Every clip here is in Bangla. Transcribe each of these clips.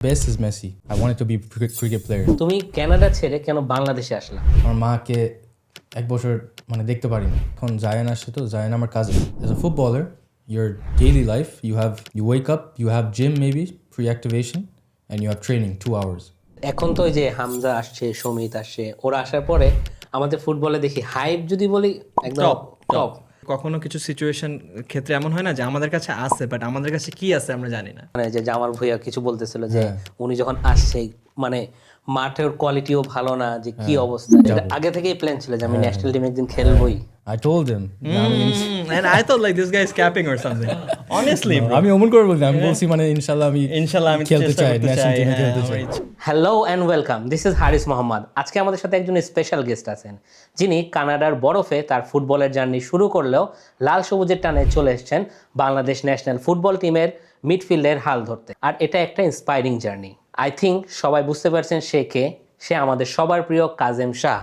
Best is Messi. I wanted to be a cricket player. তুমি কানাডা ছেড়ে কেন বাংলাদেশে আসলা? আমার মাকে এক বছর মানে দেখতে পারিনি। এখন জায়ান আসছে তো জায়ান আমার cousin. As a footballer, your daily life, you wake up, you have gym maybe, pre-activation, and you have training 2 hours. এখন তো ওই যে হামজা আসছে, সমিত আসছে, ওরা আসার পরে আমাদের ফুটবলে দেখি হাইপ যদি বলি একদম টপ। কখনো কিছু সিচুয়েশন ক্ষেত্রে এমন হয় না যে আমাদের কাছে আছে বাট আমাদের কাছে কি আছে আমরা জানি না। মানে যে জামাল ভুঁইয়া কিছু বলতেছিল যে উনি যখন আসছে মানে মাঠের কোয়ালিটিও ভালো না, যে কি অবস্থা। এটা আগে থেকেই প্ল্যান ছিল যে আমি ন্যাশনাল টিমে একদিন খেলবই। I told him. And I thought like this guy is capping or something. Honestly, bro. আমি অমন করে বলছি, আমি বলছি মানে ইনশাআল্লাহ আমি খেলতে চাই, ন্যাশনাল টিমে খেলতে চাই। Hello and welcome, this is Haris Mohammad. আজকে আমাদের সাথে একজন স্পেশাল গেস্ট আছেন, যিনি কানাডার বরফে তার ফুটবলের জার্নি শুরু করলেও লাল সবুজের টানে চলে এসেছেন বাংলাদেশ ন্যাশনাল ফুটবল টিমের মিডফিল্ডের হাল ধরতে। আর এটা একটা ইন্সপায়ারিং জার্নি। আই থিঙ্ক সবাই বুঝতে পারছেন সে কে। সে আমাদের সবার প্রিয় কাজেম শাহ,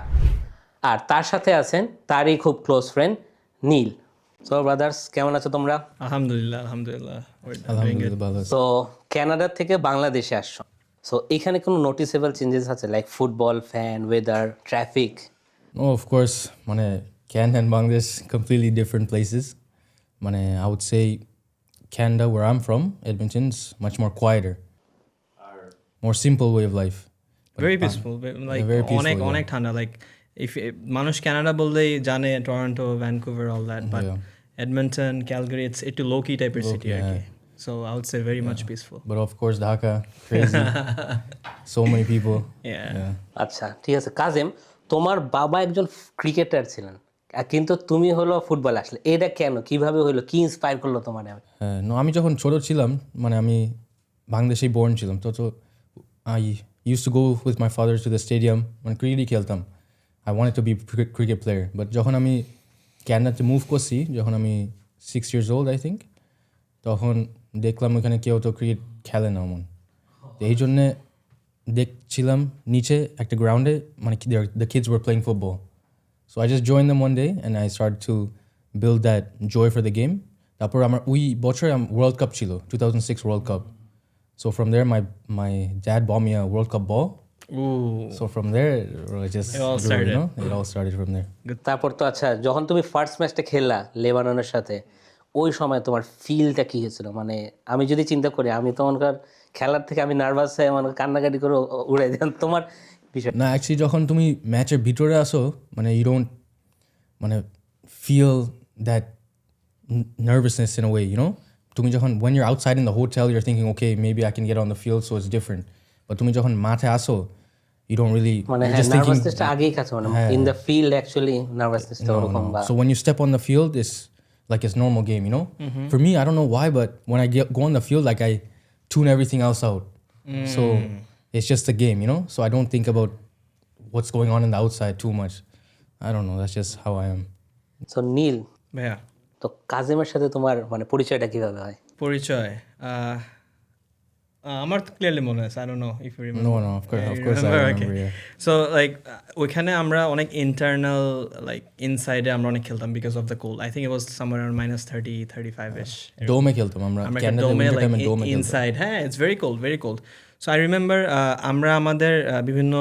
আর তার সাথে আছেন তারই খুব ক্লোজ ফ্রেন্ড নীল। সো ব্রাদার্স, কেমন আছো তোমরা? আলহামদুলিল্লাহ। আলহামদুলিল্লাহ ভালো আছি। তো কানাডা থেকে বাংলাদেশে আসছো, সো এখানে কোনো নোটিসেবল চেঞ্জেস আছে like football, fan, weather, traffic? Oh, of course, মানে Canada and Bangladesh completely different places. মানে I would say Canada, where I'm from, Edmonton's much more quieter, more simple way of life. Very peaceful, like very peaceful, অনেক yeah. অনেক ঠান্ডা। লাইক ইফ মানুষ কানাডা বললেই জানে Toronto, Vancouver, all that, but Edmonton, Calgary it's একটু লো কি টাইপের সিটি আর কি। So I would say very much peaceful. But of course Dhaka, crazy. So many people. Yeah. আচ্ছা, ঠিক আছে। কাজেম, তোমার বাবা একজন ক্রিকেটার ছিলেন, কিন্তু তুমি হলো ফুটবল আসলে, এটা কেন, কিভাবে হলো, কি ইন্সপায়ার করলো তোমার? No, আমি যখন ছোট ছিলাম মানে আমি বাংলাদেশেই born ছিলাম তো I used to go with my father to the stadium মানে ক্রিকেটই খেলতাম। I wanted to be a cricket player, but যখন আমি ক্যানাডাতে মুভ করছি, যখন আমি 6 years old I think, তখন দেখলাম ওখানে কেউ তো ক্রিকেট খেলে না এমন। তো এই জন্যে দেখছিলাম নিচে একটা গ্রাউন্ডে মানে the kids were playing football. So I just joined them one day and I started to build that joy for the game. তারপর আমার ওই বছর ওয়ার্ল্ড কাপ ছিল, 2006 world cup. So from there my dad bought me a World Cup ball. Ooh. So from there it just It all grew, started. you know? It all started from there. তারপর তো আচ্ছা, যখন তুমি ফার্স্ট ম্যাচটা খেললা লেবাননের সাথে, ওই সময় তোমার ফিলটা কি হয়েছিল? মানে আমি যদি চিন্তা করি, আমি তখনকার খেলার থেকে আমি নার্ভাস হয়ে মানে কান্নাকাটি করে উড়াই দিলাম। তোমার বিষয় না, অ্যাকচুয়ালি যখন তুমি ম্যাচের ভিতরে আসো মানে you don't মানে feel that nervousness in a way, you know? তুমি যখন when you're outside in the hotel you're thinking okay maybe I can get on the field so it's different, but তুমি যখন মাঠে আসো you don't really, মানে you're হ্যাঁ, just thinking নার্ভাসনেসটা আগেই কাছে, মানে ইন দ্য ফিল্ড অ্যাকচুয়ালি নার্ভাসনেসটা ওরকম। বা so when you step on the field it's like it's normal game, you know? For me I don't know why, but when I go on the field like I tune everything else out. So it's just a game, you know? So I don't think about what's going on in the outside too much. I don't know, that's just how I am. So Neel, ভাইয়া, তো কাজেমের সাথে তোমার মানে পরিচয়টা কিভাবে হয়? পরিচয় আমার তো ক্লিয়ারলি মনে আছে। I don't know if you remember. No, of course I remember, yeah. So like ওইখানে আমরা অনেক ইন্টারনাল লাইক ইনসাইডে আমরা অনেক খেলতাম because of the cold. I think it was somewhere around -35-ish। ডোমে খেলতাম আমরা আমরা ক্যানাডা ডোমে উইন্টার লাইক টাইমে ডোমে খেলতাম। ইনসাইড, হ্যাঁ it's very cold, very cold. So I remember আমরা আমাদের বিভিন্ন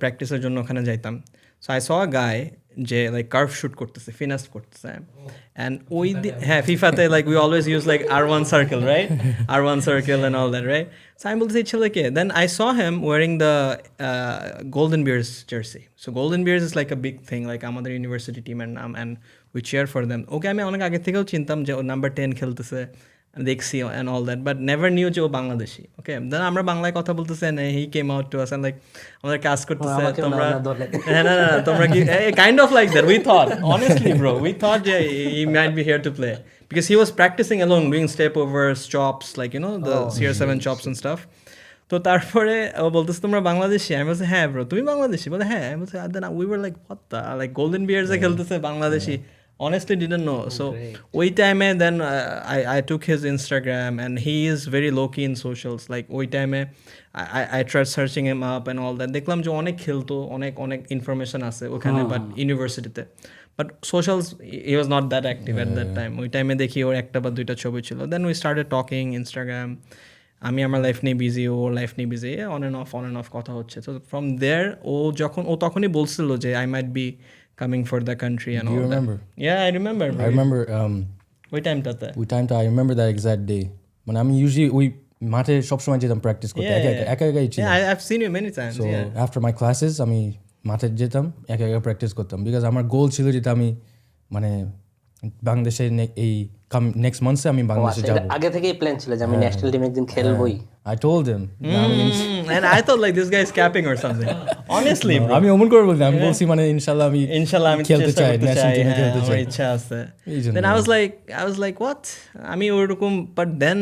প্র্যাকটিসের জন্য ওখানে যাইতাম। সো আই স আ গাই যে লাইক কার্ভ শুট করতেছে, ফিনাস্ট করতেছে, অ্যান্ড ওই হ্যাঁ ফিফাতে like we always use like R1 circle, right? R1 circle and all that, right? So আমি বলতেছি এই ছেলেকে, then I saw him wearing the golden bears jersey. So golden bears is like a big thing, like আমাদের ইউনিভার্সিটি টিমের নাম, and we cheer for them. Okay আমি অনেক আগে থেকেও চিনতাম যে ও নাম্বার 10 খেলতেছে, দেখছি and all that, but never knew যে ও বাংলাদেশি। ওকে, দেন আমরা বাংলায় কথা বলতেছি and he came out to us and like আমাদের কাজ করতেছে, তোমরা হ্যাঁ না তোমরা কি kind of like that we thought, honestly bro, we thought যে he might be here to play because he was practicing alone doing step overs, chops, like you know the CR7 chops and stuff. তো তারপরে ও বলতেছে তোমরা বাংলাদেশি? আমি বলছি হ্যাঁ ব্রো, তুমি বাংলাদেশি? বলে হ্যাঁ। আমি বলছি then we were like what the, like golden বিয়ার্সে খেলতেছে Bangladeshi, honestly didn't know. So ওই টাইমে then I took his Instagram and he is very low key in socials. Like ওই টাইমে I tried searching him up and all that. দেখলাম যে অনেক খেলতো, অনেক ইনফরমেশন আছে ওখানে, বাট ইউনিভার্সিটিতে, but socials he was not that active at that time. ওই টাইমে দেখি ওর একটা বা দুইটা ছবি ছিল। Then we started talking Instagram, আমি আমার লাইফ নিয়ে বিজি, ওর লাইফ নিয়ে বিজি, অন অ্যান্ড অফ কথা হচ্ছে। তো ফ্রম দেয়ার ও তখনই বলছিল যে I might be coming for the country and Do you all that. remember? Yeah I remember I remember ওই টাইমটাতে। I remember that exact day. মানে আমি usually ওই মাঠে সবসময় যেতাম প্র্যাকটিস করতে, একাই ছিলাম। Yeah, I've seen you many times. So Yeah. after my classes আমি মাঠে যেতাম, একা প্র্যাকটিস করতাম, বিকজ আমার গোল ছিল যেটা আমি মানে বাংলাদেশের এই নেক্সট মান্থে আমি বাংলাদেশে আচ্ছা, এটা যাব। আগে থেকেই প্ল্যান ছিল যে আমি ন্যাশনাল টিমে একদিন খেলবই। I told him And I thought like this guy is capping or something. Honestly, bro. আমি অমন করে বলছি, আমি বলছি মানে ইনশাল্লাহ আমি ইনশাল্লাহ আমি খেলতে চেষ্টা চাই, করতে ন্যাশনাল চাই, টিমে হ্যাঁ, খেলতে আমার চাই। ইচ্ছা আছে। এই জন্য। Then I was like what? আমি ওরকম, but then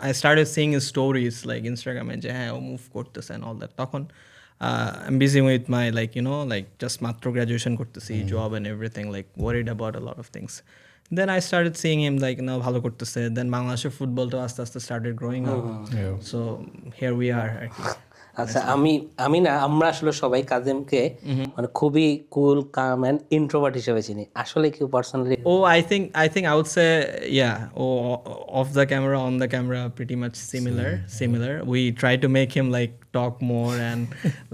I started seeing his stories like Instagram এ যে হ্যাঁ ও মুভ করতেছে and all that. তখন I'm busy with my like you know like just মাত্র গ্রাজুয়েশন করতেছি, job and everything, like worried about a lot of things. Then I started seeing him like না ভালো করতেছে, then বাংলাদেশের ফুটবলটা আস্তে আস্তে started growing up. Yeah. So here we are আর কি। আচ্ছা, আমরা আসলে সবাই কাজিমকে মানে খুবই কুল, কাম এন্ড ইন্ট্রোভার্ট হিসেবে চিনি। আসলে কি personally? Oh, I think I would say, yeah. Oh, off the camera, on the camera, pretty much similar. We try to make him like talk more and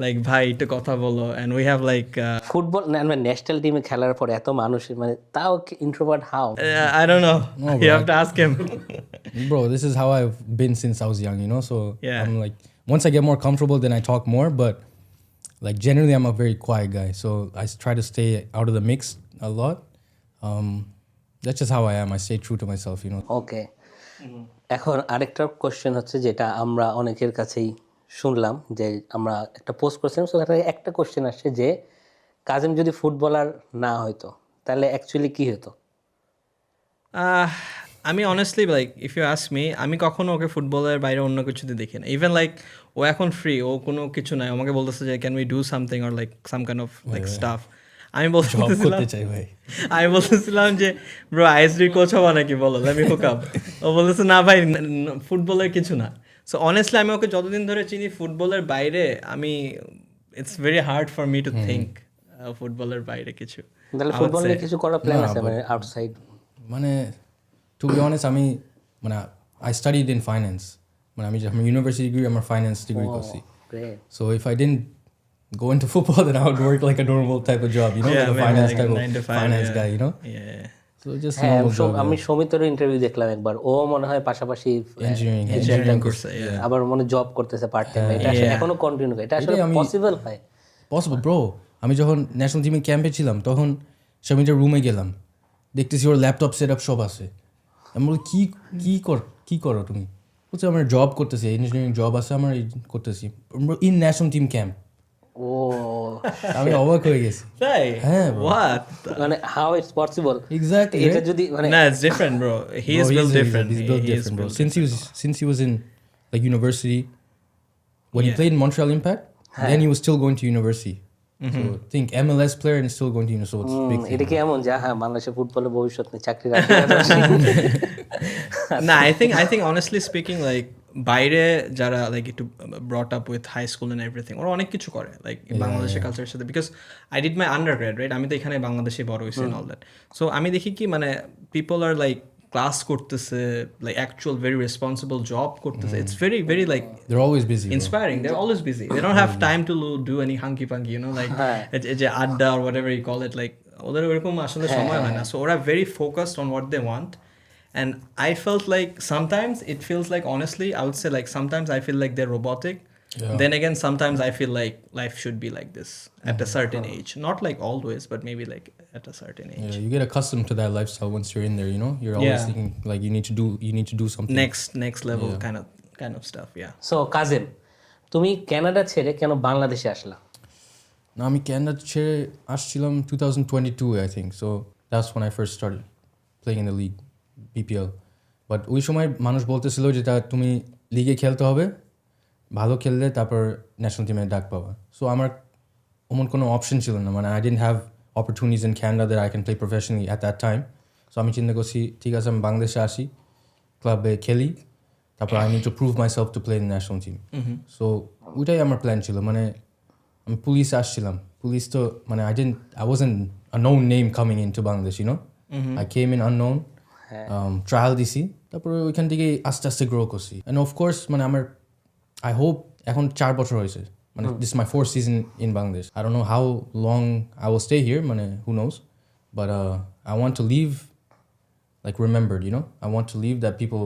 like bhai to kotha bolo, and we have like football national টিমে খেলার পর এত মানুষের মানে তাও introvert how? I don't know. No, You bro, have to ask him. Bro, this is how I've been since I was young, you know? So Yeah. I'm like, once I get more comfortable, then I talk more. But like generally, I'm a very quiet guy. So I try to stay out of the mix a lot. That's just how I am. I stay true to myself, you know? ওকে, এখন আরেকটা কোশ্চেন হচ্ছে যেটা আমরা অনেকের কাছেই শুনলাম, যে আমরা একটা পোস্ট করছিলাম, সেখানে একটা কোশ্চেন আসছে যে কাজিম যদি ফুটবলার না হইতো তাহলে অ্যাকচুয়ালি কি হতো? আমি honestly like if you ask me, আমি কখনো ওকে ফুটবলের বাইরে অন্য কিছুতে দেখি না। ইভেন লাইক ও এখন ফ্রি, ও কোনো কিছু নাই, আমাকে বলতেছে যে can we do something or like some kind of like staff. আমি বলতেছিলাম যে ব্রো আইএসডি কোচ হবা নাকি বলো, লেট মি হুক আপ। ও বলতেছে না ভাই ফুটবলের কিছু না। সো অনেস্টলি আমি ওকে যতদিন ধরে চিনি ফুটবলের বাইরে আমি it's very hard for me to think ফুটবলের বাইরে কিছু। তাহলে ফুটবল নিয়ে কিছু করার প্ল্যান আছে মানে আউটসাইড? মানে টু বি অনেস্ট আমি মানে আই স্টাডিড ইন ফাইন্যান্স, মানে আমি ইউনিভার্সিটি ডিগ্রি আমার ফাইন্যান্স ডিগ্রি করছি। So if I didn't go into football, then I would work like a normal type of job, you know, like a finance type of finance guy, you know. Yeah. So just হ্যাঁ, normal job. আমি সমিতের ইন্টারভিউ দেখলাম একবার, ও মনে হয় পাশাপাশি Engineering করছে, yeah. আবার মনে জব করতেছে পার্ট টাইম। এটা আসলে এখনো কন্টিনিউ করে, এটা আসলে পসিবল হয়? Possible bro. আমি যখন ন্যাশনাল টিমে ক্যাম্পে ছিলাম তখন সমিতের রুমে গেলাম, দেখতেছি ওর ল্যাপটপ সেট আপ সব আছে। আমি বলি কি করো তুমি? বলছে আমার জব করতেছি, ইঞ্জিনিয়ারিং জব আছে আমার, করতেছি ইন ন্যাশনাল টিম ক্যাম্প। ও আমি অবাক হয়ে গেছি। তাই? হ্যাঁ bro. What? মানে হাউ ইটস পসিবল? Exactly. এটা যদি মানে No, it's different, bro. He is built different. He's built He is different, bro. built Since he was in like university, when he Yeah. played in Montreal Impact, then he was still going to university. So think MLS player and still going to university. So it's big thing. এটা কি এমন যে হ্যাঁ বাংলাদেশের ফুটবলের ভবিষ্যৎ নেই, চাকরি No, I think honestly speaking, like বাইরে যারা লাইক একটু brought up with high school and everything, ওরা অনেক কিছু করে লাইক বাংলাদেশের কালচারের সাথে, because I did my undergrad, right? আমি তো এখানে বাংলাদেশে বড় হয়েছি অল দ্যাট। সো আমি দেখি কি মানে পিপল আর লাইক ক্লাস করতেছে, like actual very responsible job করতেছে। It's very very like They're always busy. Bro. inspiring. They're always busy. They don't have time to do any hunky punky, you know, like যে আড্ডা or whatever you call it, like ওদের ওরকম আসলে সময় হয় না। So ওরা very focused on what they want. And I felt like sometimes it feels like, honestly, I would say like sometimes I feel like they're robotic. Yeah. Then again, sometimes I feel like life should be like this at a certain age. Not like always, but maybe like at a certain age. Yeah, you get accustomed to that lifestyle once you're in there. You know, you're always Yeah. thinking like you need to do something. Next level kind of stuff, yeah. So Kazim, তুমি কানাডা ছেড়ে কেন বাংলাদেশে আসলা? না, আমি ক্যানাডা ছেড়ে আসছিলাম 2022 I think. So that's when I first started playing in the league, BPL. But ওই সময় মানুষ বলতেছিল যে তুমি লিগে খেলতে হবে, ভালো খেললে তারপর ন্যাশনাল টিমে ডাক পাবা। সো আমার এমন কোনো অপশন ছিল না, মানে I didn't have opportunities in Canada that I can play professionally at that time. So আমি চিন্তা করছি ঠিক আছে আমি বাংলাদেশে আসি, ক্লাবে খেলি, তারপর I need to prove my self to play in national team. So ওইটাই আমার প্ল্যান ছিল। মানে আমি পুলিশে আসছিলাম, পুলিশ তো মানে I wasn't a known name coming into Bangladesh, you know. I came in unknown, trial দিছি, তারপরে ওইখান থেকে আস্তে আস্তে গ্রো করছি অ্যান্ড অফকোর্স মানে আমার আই হোপ এখন 4 বছর হয়েছে মানে this my 4th season in Bangladesh I don't know how long I will stay here মানে who knows but I want to leave like remembered, you know. I want to leave that people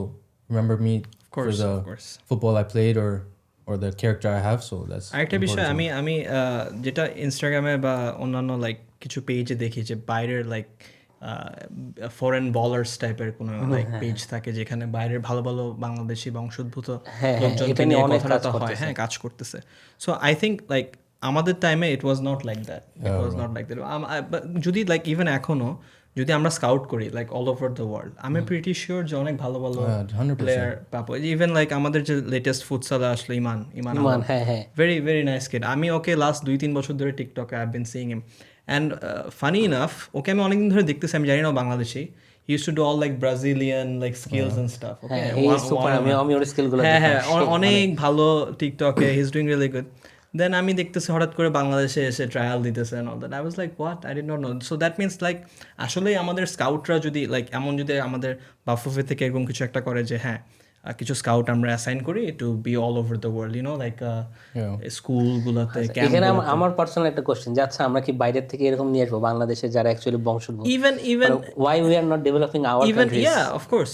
remember me for the of course. football I played or the character I have. So that's আরেকটা বিষয় important. আমি যেটা ইনস্টাগ্রামে বা অন্যান্য লাইক কিছু পেজে দেখি যে বাইরের লাইক ফরেন বলার্স টাইপের কোনো লাইক পেজ থাকে যেখানে বাইরের ভালো ভালো বাংলাদেশি বংশোদ্ভূত লোকজনকে নিয়ে কথাবার্তা হয়, হ্যাঁ, কাজ করতেছে। সো আই থিঙ্ক লাইক আমাদের টাইমে it was not like that, it was not like that. যদি লাইক ইভেন এখনো যদি আমরা স্কাউট করি like all over the world, আমি প্রিটি শিওর যে অনেক ভালো ভালো 100%. প্লেয়ার পাবো। ইভেন লাইক আমাদের যে লেটেস্ট ফুটসালে আসলো ইমান হ্যাঁ ভেরি ভেরি নাইস কিড। আমি ওকে লাস্ট 2-3 বছর ধরে টিকটকে I been seeing him and funny enough okay আমি অনেকদিন ধরে দেখতেছি, আমি জানি না Bangladeshi, he used to do all like Brazilian like skills and stuff. Okay আমি ওর স্কিলগুলো হ্যাঁ অনেক ভালো টিকটকে, he is doing really good. Then আমি দেখতেছি হঠাৎ করে বাংলাদেশে এসে ট্রায়াল দিতেছে all that, I was like what, I did not know. So that means like আসলেই আমাদের স্কাউটরা যদি লাইক এমন যদি আমাদের বাফুফে থেকে এরকম কিছু একটা করে যে হ্যাঁ কিছু স্কাউট আমরা অ্যাসাইন করি to be all over the world, you know like স্কুলগুলোতে এখানে আমার পার্সোনাল একটা কোশ্চেন যে আচ্ছা আমরা কি বাইরের থেকে এরকম নিয়ে আসবো বাংলাদেশে যারা অ্যাকচুয়ালি বংশোদ্ভূত, even why we are not developing our countries of course.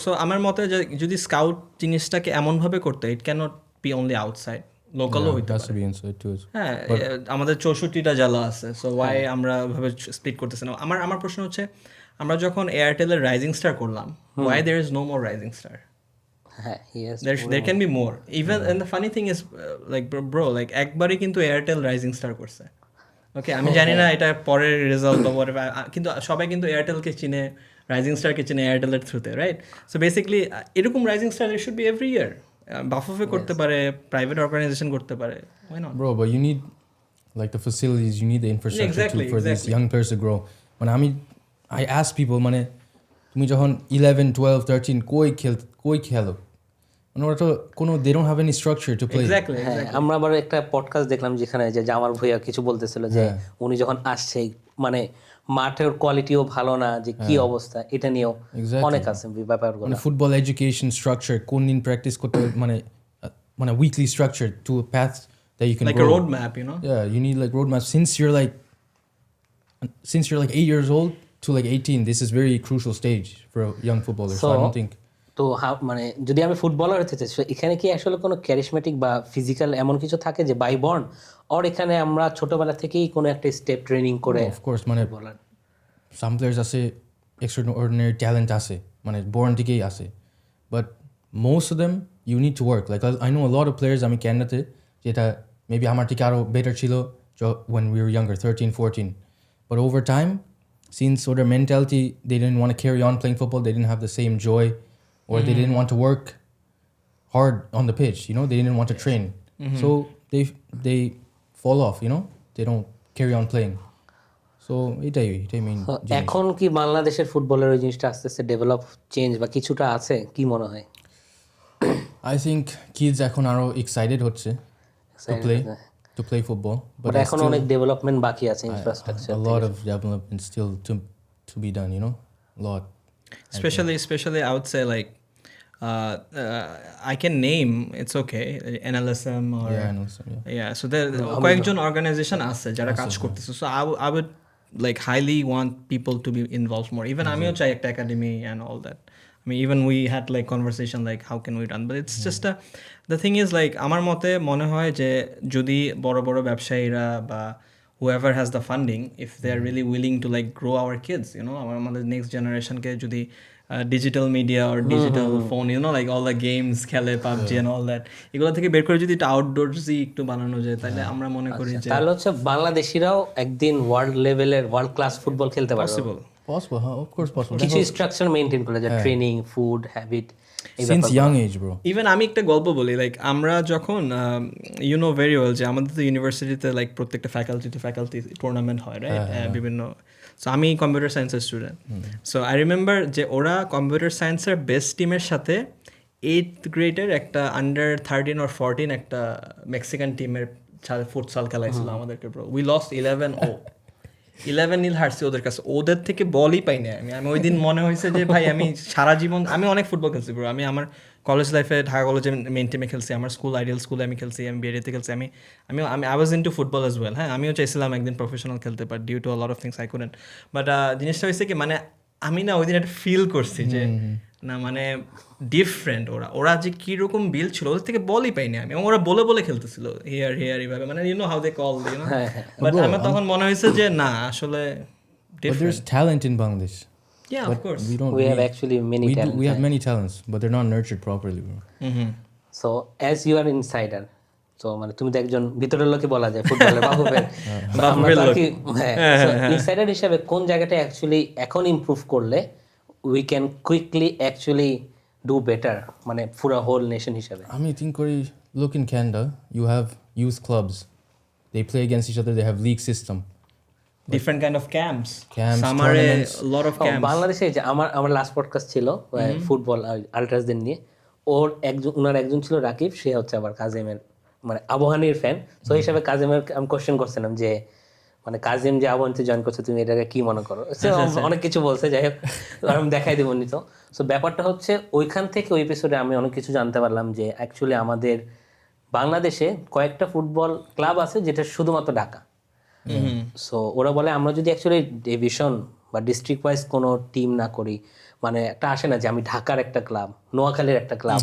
So আমার মতে যদি স্কাউট জিনিসটাকে এমনভাবে করতে, ইট ক্যানট বি অনলি আউটসাইড, লোকালও হইতে Has পারে। to be inside too. হ্যাঁ আমাদের 64টা জেলা আছে, সো ওয়াই আমরা ভাবে স্প্লিট করতেছি না। আমার প্রশ্ন হচ্ছে আমরা যখন এয়ারটেলের রাইজিং স্টার করলাম, why there is no more rising star? হ্যাঁ yes there can be more even and the funny thing is like bro like একবারই কিন্তু এয়ারটেল রাইজিং স্টার করছে। ওকে আমি জানি না এটা পরের রেজাল্ট বা whatever, কিন্তু সবাই কিন্তু এয়ারটেলকে চিনে, রাইজিং স্টারকে চিনে এয়ারটেলের থ্রুতে, রাইট? সো বেসিক্যালি এরকম rising star it should be every year. Bafufe করতে পারে, প্রাইভেট অর্গানাইজেশন করতে পারে, why not? Bro, but you need like the facilities, you need the infrastructure for these Exactly. young players to grow. When I ask people, মানে তুমি যখন 11, 12, 13 কই খেলো মানে ওরা তো কোনো they don't have any structure to play. Exactly. হ্যাঁ আমরা আবার একটা পডকাস্ট দেখলাম যেখানে যে জামাল ভুঁইয়া কিছু বলতেছিল যে উনি যখন আসছে মানে মাঠের কোয়ালিটিও ভালো না, যে কি অবস্থা এটা নিয়েও Exactly. অনেক আছে ব্যাপারগুলো। মানে ফুটবল এডুকেশন স্ট্রাকচার কোন দিন প্র্যাকটিস করতে হবে, মানে weekly structure to a path that you can Like grow. a roadmap, you know? Yeah, you need like roadmap since you're like 8 years old to like 18. This is very crucial stage for a young footballer. So I don't think তো মানে যদি আমি ফুটবলার হতে চাই, এখানে কি আসলে কোনো ক্যারিশমেটিক বা ফিজিক্যাল এমন কিছু থাকে যে বাই বর্ন, আর এখানে আমরা ছোটবেলা থেকেই কোনো একটা স্টেপ ট্রেনিং করে of course মানে বলার? some players আছে extraordinary talent আছে মানে born থেকেই আছে, but most of them you need to work. Like I know a lot of players আমি ক্যানাডাতে যেটা maybe আমার থেকে আরো better ছিল when we were younger, 13, 14, but over time since their mentality they didn't want to carry on playing football, they didn't have the same joy, or they didn't want to work hard on the pitch, you know, they didn't want to train, so they fall off, you know, they don't carry on playing. So এটাই মেইন। এখন কি বাংলাদেশের ফুটবলের ওই জিনিসটা আস্তে আস্তে ডেভেলপ চেঞ্জ বা কিছুটা আছে কি মনে হয়? I think kids এখন আরো এক্সাইটেড হচ্ছে to play football, but but এখন অনেক ডেভেলপমেন্ট বাকি আছে infrastructure. a lot of development still to be done, you know, a lot. Especially I would say like I can name, it's okay, NLSM or Yeah, I know some, yeah. yeah, so there কয়েকজন অর্গানাইজেশন আছে যারা কাজ করতেছে, so I would like highly want people to be involved more. Even আমিও চাই একটা academy and all that. I mean even we had like conversation like how can we run, but it's just the thing is like আমার মতে মনে হয় যে যদি বড় বড় ব্যবসায়ীরা বা whoever has the funding, if they are really willing to like grow our kids, you know, আমাদের next generation কে যদি digital media or digital phone, you know, like all the games খেলে PUBG and all that, এগুলো থেকে বের করে যদি একটা আউটডোরসি একটু বানানো যায় তাহলে আমরা মনে করি যে তাহলে হচ্ছে বাংলাদেশিরাও একদিন ওয়ার্ল্ড লেভেলের ওয়ার্ল্ড ক্লাস ফুটবল খেলতে পারবে। Possible, huh? Of course possible. কিছু স্ট্রাকচার মেইনটেইন করে, যে training, food, habit, Since young age, bro. Even আমি একটা গল্প বলি, লাইক আমরা যখন ইউ নো ভেরি ওয়েল যে আমাদের তো ইউনিভার্সিটিতে লাইক প্রত্যেকটা ফ্যাকাল্টি টুর্নামেন্ট হয়, রাইট? বিভিন্ন, সো আমি কম্পিউটার সায়েন্সের স্টুডেন্ট, সো আই রিমেম্বার যে ওরা কম্পিউটার সায়েন্সের বেস্ট টিমের সাথে 8th গ্রেডের একটা আন্ডার 13 or 14 একটা মেক্সিকান টিমের ফুটসাল খেলাইছিল আমাদেরকে, ব্রো উই লস্ট 11-0 11-0 হারছি ওদের কাছে, ওদের থেকে বলই পাই না আমি ওই দিন মনে হয়েছে যে ভাই আমি সারা জীবন আমি অনেক ফুটবল খেলছি ব্রো, আমি আমার কলেজ লাইফে ঢাকা কলেজে মেইন টিমে খেলছি, আমার স্কুল আইডিয়াল স্কুলে আমি খেলছি, আমি বিএডিতে খেলছি, আমি আমি আমি I was into football as well. হ্যাঁ, আমিও চাইছিলাম একদিন প্রফেশনাল খেলতে, but due to a lot of things I couldn't. But জিনিসটা হয়েছে কি, মানে আমি না ওই দিন একটা ফিল করছি যে না মানে ডিফারেন্ট, ওরা যে কীরকম বিল ছিল ওদের থেকে বলই পাইনি আমি, এবং ওরা বলে বলে খেলতেছিল হিয়ার হিয়ার এইভাবে, মানে you know how they call, you know. But আমার তখন মনে হয়েছে যে না আসলে But there's talent in Bangladesh. yeah, of course. We don't. We have actually many talent. We have many talents, but they're not nurtured properly, bro. So as you are insider, so মানে তুমি তো একজন ভিতরের লোকই বলা যায় ফুটবলের বাফুফের ইনসাইডার হিসাবে কোন জায়গাটা অ্যাকচুয়ালি এখন ইমপ্রুভ করলে we can quickly actually do better, মানে পুরো হোল নেশন হিসাবে? I mean, think look in Canada. You have youth clubs. They play against each other. They have league system. Different kind of camps. Summer Tournaments. a lot of camps. বাংলাদেশে যে আমার লাস্ট পডকাস্ট ছিল ফুটবল আল্ট্রাসদের নিয়ে, ওনার একজন ছিল রাকিব, সে হচ্ছে আবার কাজিমের মানে আবহানির ফ্যান। সো হিসাবে কাজিমের আমি কোশ্চেন করছিলাম যে মানে কাজিম যে আবহানিতে জয়েন করছে তুমি এটাকে কি মনে করো? অনেক কিছু বলছে, যাই হোক আমি দেখাই দেবো নিত। সো ব্যাপারটা হচ্ছে ওইখান থেকে ওই এপিসোডে আমি অনেক কিছু জানতে পারলাম যে অ্যাকচুয়ালি আমাদের বাংলাদেশে কয়েকটা ফুটবল ক্লাব আছে যেটা শুধুমাত্র ঢাকা। সো ওরা বলে আমরা যদি অ্যাকচুয়ালি ডিভিশন বা ডিস্ট্রিক্ট ওয়াইজ কোনো টিম না করি, মানে একটা আসে না যে আমি ঢাকার একটা ক্লাব, নোয়াখালীর একটা ক্লাব,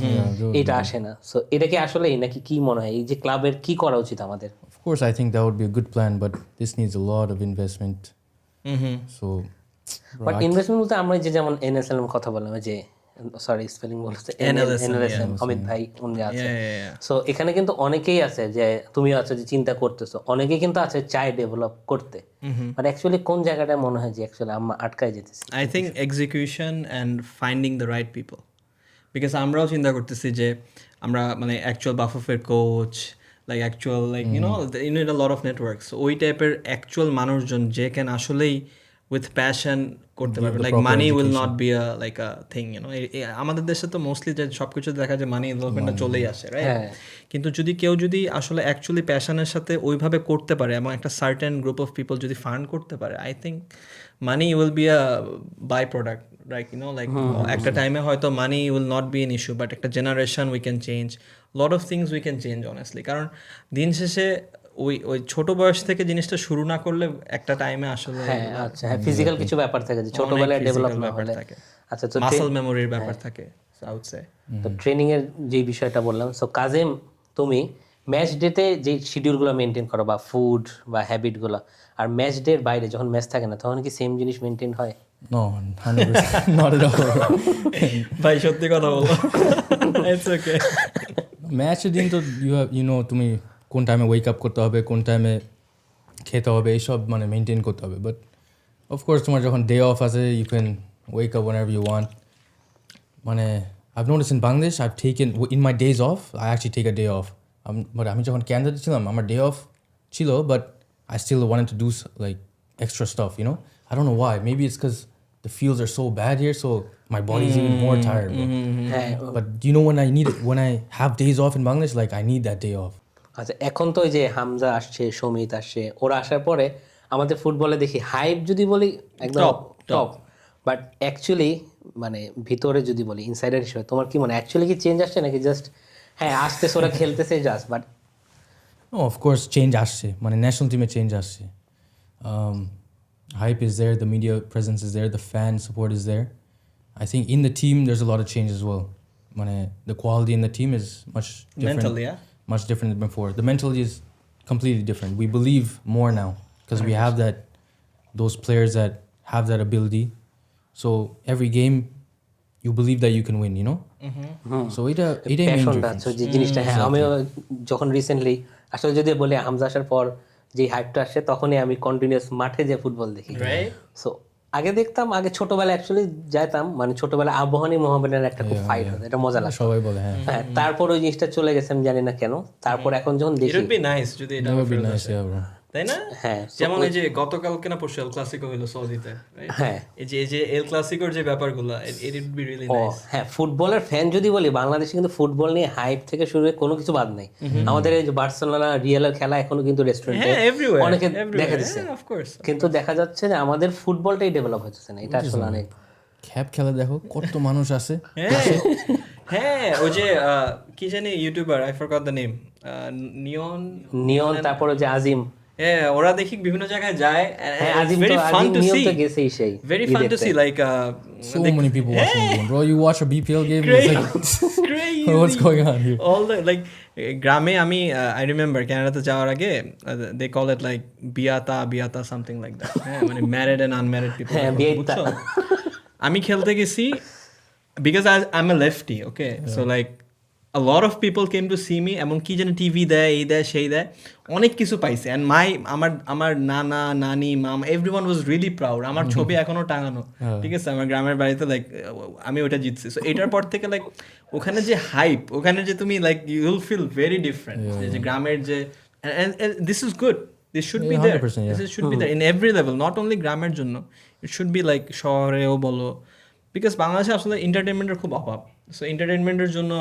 এটা আসে না। সো এটা কি আসলেই নাকি কি মনে হয় এই যে ক্লাবের কি করা উচিত আমাদের? Of course, I think that would be a good plan, but this needs a lot of investment. So, but investment বলতে আমরা যে যেমন এনএসএম কথা বললাম, যে সরি স্পেলিং বলতে এনএলএসএম অমিত ভাই উনি আছে। সো এখানে কিন্তু অনেকেই আছে যে তুমিও আছো যে চিন্তা করতেছো, অনেকেই কিন্তু আছে চাই ডেভেলপ করতে, বাট অ্যাকচুয়ালি কোন জায়গাটা মনে হয় যে অ্যাকচুয়ালি আমরা আটকায় যেতেছি? I think execution and finding the right people. Because আমরাও চিন্তা করতেছি যে আমরা মানে অ্যাকচুয়াল বাফুফের coach, like actual like you know you need a lot of networks, ওই টাইপের অ্যাকচুয়াল মানুষজন যে ক্যান আসলেই উইথ প্যাশন করতে পারবে। Like money will not be a like a thing, you know. আমাদের দেশে তো মোস্টলি যে সব কিছু দেখা যায় মানি ইনভলভমেন্টটা চলেই আসে, রাইট? কিন্তু কেউ যদি আসলে অ্যাকচুয়ালি প্যাশনের সাথে ওইভাবে করতে পারে এবং একটা সার্টেন গ্রুপ অফ পিপল যদি ফান্ড করতে পারে, I think money will be a by product, right? You know, like একটা টাইমে হয়তো money will not be an issue, but একটা generation we can change lot of things, we can change honestly. কারণ দিন শেষে ওই ছোট বয়স থেকে জিনিসটা শুরু না করলে একটা টাইমে আসলে আচ্ছা হ্যাঁ, ফিজিক্যাল কিছু ব্যাপার থাকে যে ছোটবেলায় ডেভেলপ না হলে। আচ্ছা, তো মাসল মেমোরির ব্যাপার থাকে, আই উড সে। তো ট্রেনিং এর যে বিষয়টা বললাম, সো কাজিম তুমি ম্যাচ ডেতে যে শিডিউলগুলো মেনটেন করো বা ফুড বা হ্যাবিটগুলো, আর ম্যাচ ডের বাইরে যখন ম্যাচ থাকে না তখন কি সেম জিনিস মেনটেন হয়? no, 100%, not at all. ভাই সত্যি কথা বলো, ইটস ওকে। ম্যাচের দিন তো you know তুমি কোন টাইমে ওয়েক আপ করতে হবে, কোন টাইমে খেতে হবে, এইসব মানে মেনটেন করতে হবে। বাট অফকোর্স তোমার যখন ডে অফ আছে you can wake up whenever you want. মানে I've noticed in Bangladesh I've taken in my days off I actually take a day off. But আমি যখন ক্যানাডাতে ছিলাম আমার ডে অফ ছিল, but I still wanted to do like extra stuff, you know. I don't know why. Maybe it's because the fields are so bad here, so my body's even more tired, bro. But you know when I have days off in Bangladesh, like I need that day off. আচ্ছা, এখন তো ওই যে হামজা আসছে, সমিত আসছে, ওরা আসার পরে আমাদের ফুটবলে দেখি হাইপ যদি বলি একদম টপ, বাট অ্যাকচুয়ালি মানে ভিতরে যদি বলি ইনসাইডার হিসেবে তোমার কি মনে অ্যাকচুয়ালি কি চেঞ্জ আসছে নাকি জাস্ট হ্যাঁ আসতেছে ওরা খেলতেছে just? But No, of course change আসছে, মানে ন্যাশনাল টিমে চেঞ্জ আসছে. Hype is there, the media presence is there, the fan support is there. I think in the team there's a lot of change as well. মানে the quality in the team is much different. Mentally, yeah. Much different than before. The mentality is completely different. We believe more now because we have those players that have that ability. So every game, you believe that you can win, you know? So এটা main প্যাশনটা difference. যে জিনিসটা, হ্যাঁ আমিও যখন রিসেন্টলি আসলে যদি বলি হামজা আসার পর যে হাইপটা আসে তখনই আমি কন্টিনিউয়াস মাঠে যে ফুটবল দেখি। সো আগে দেখতাম, আগে ছোটবেলায় অ্যাকচুয়ালি যাইতাম, মানে ছোটবেলায় আবহানী মোহামেডানের একটা খুব ফাইট হতো, এটা মজা লাগতো সবাই বলে হ্যাঁ। হ্যাঁ, তারপর ওই জিনিসটা চলে গেছে আমি জানি না কেন। তারপর এখন যখন It দেখি would be nice যদি এটা That would be nice, yeah, bro. তাই না? হ্যাঁ, যেমন এই যে গতকালকে না পরশু এল ক্লাসিকো হলো সৌদিতে, right? হ্যাঁ। এই যে এল ক্লাসিকোর যে ব্যাপারগুলো, it would be really O nice. হ্যাঁ, ফুটবলের ফ্যান যদি বলি, বাংলাদেশে কিন্তু ফুটবল নিয়ে হাইপ থেকে শুরু করে কোনো কিছু বাদ নেই। আমাদের এই যে বার্সেলোনা রিয়ালের খেলা এখনো কিন্তু রেস্টুরেন্টে হ্যাঁ, everywhere, অনেকে everywhere. দেখা দিচ্ছে, Yeah, of course. কিন্তু দেখা যাচ্ছে যে আমাদের ফুটবলটাই ডেভেলপ হচ্ছে না। এটা আসলে অনেক খ্যাপ খেলা দেখো কত মানুষ আছে। হ্যাঁ, হ্যাঁ, ওই যে কি জানি YouTuber, I forgot the name, Niyon, তারপরে যে আজিম, হ্যাঁ, ওরা দেখি বিভিন্ন জায়গায় যায়, and হ্যাঁ it's আজিম very তো fun to নিয়ন see. তো গেছেই সেই Very fun to see, like So many people watching the game, bro. You watch a BPL game, it's like, crazy. what's going on here? All the like গ্রামে আমি I remember কানাডাতে যাওয়ার আগে they call it like বিয়াতা something like that. হ্যাঁ, মানে married and unmarried people. হ্যাঁ, বিয়েতা। বুঝছো? আমি খেলতে গেছি because I'm a lefty, okay? So like a lot of people came to see me, এমন কি জানি টিভি দেয়, এই দেয় সেই দেয়, অনেক কিছু পাইছে, and আমার নানা নানি মাম everyone was really proud. আমার ছবি এখনো টাঙানো, ঠিক আছে, আমার গ্রামের বাড়িতে, লাইক আমি ওটা জিতছি। সো এটার পর থেকে লাইক ওখানে যে হাইপ, ওখানে যে তুমি like you will feel very different, যে গ্রামের যে, and this is good, this should be there, 100%, yeah. this should be there in every level, not only গ্রামের জন্য, it should be like শহরেও বলো, বিকজ বাংলাদেশে আসলে এন্টারটেনমেন্টের খুব অভাব। সো এন্টারটেনমেন্টের জন্য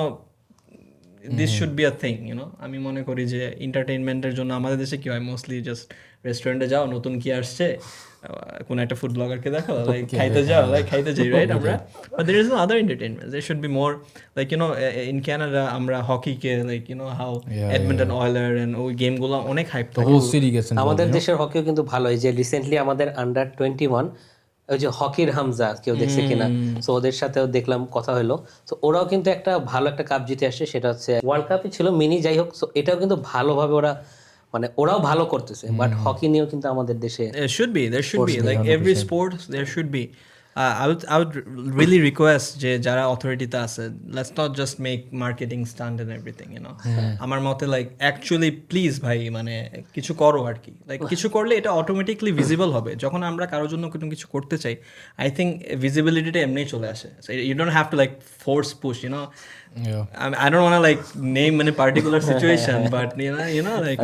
this should be a thing, you know. আমি মনে করি যে এন্টারটেনমেন্টের জন্য আমাদের দেশে কি হয়, মোস্টলি জাস্ট রেস্টুরেন্টে যাও, নতুন কি আসছে, কোন একটা ফুড ব্লগারকে দেখো, লাইক খাইতে যাও, লাইক খাইতে যাই, রাইট? আমরা, but there is no other entertainment, there should be more, like you know, in Canada আমরা হকিকে, like you know how Edmonton Oiler and ওই গেমগুলো অনেক হাইপ The থাকে। whole city gets involved. আমাদের দেশের হকিও কিন্তু ভালো। এই যে রিসেন্টলি আমাদের আন্ডার-21 ওই যে হকির হামজা, কেউ দেখছে কিনা, সো ওদের সাথেও দেখলাম, কথা হলো। সো ওরাও কিন্তু একটা ভালো একটা কাপ জিতে আসছে, সেটা হচ্ছে ওয়ার্ল্ড কাপই ছিল, মিনি, যাই হোক। সো এটাও কিন্তু ভালোভাবে ওরা, মানে ওরাও ভালো করতেছে। বাট হকি নিয়েও কিন্তু আমাদের দেশে There should be like every sport there should be. I would really request যে যারা অথরিটিতে আছে, let's not just make marketing stunt and everything, you know. আমার মতে like actually please ভাই, মানে কিছু করো আর কি, like কিছু করলে এটা অটোমেটিকলি ভিজিবল হবে। যখন আমরা কারোর জন্য কোনো কিছু করতে চাই, I think visibilityটা এমনিই চলে আসে। So you don't have to like force push, you know. Yeah. I don't want to like name any particular situation, but you know like